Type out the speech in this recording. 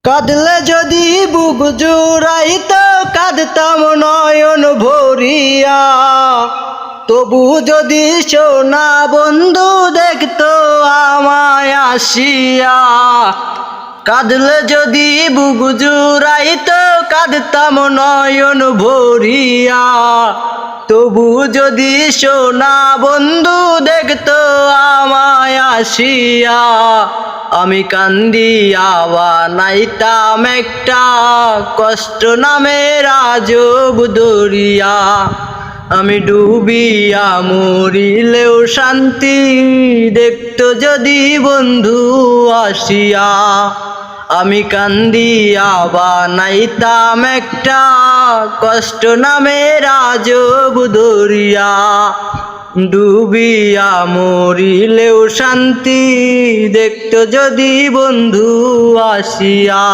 কাঁদলে যদি বুক জুড়াইত কাঁদতাম নয়ন ভরিয়া, তবু যদি সোনা বন্ধু দেখতো আমায় আসিয়া। কাঁদলে যদি বুক জুড়াইত কাঁদতাম নয়ন ভরিয়া, তবু যদি সোনা বন্ধু দেখতো আমায় আসিয়া। আমি কান্দিয়া বানাইতাম একটা কষ্ট নামের আজব দরিয়া। আমি ডুবিয়া মরিলেও শান্তি দেখতো যদি বন্ধু আসিয়া। আমি কান্দিয়া বানাইতাম একটা কষ্ট নামের আজব দরিয়া। ডুবিয়া মরিলেও শান্তি দেখতো যদি বন্ধু আসিয়া।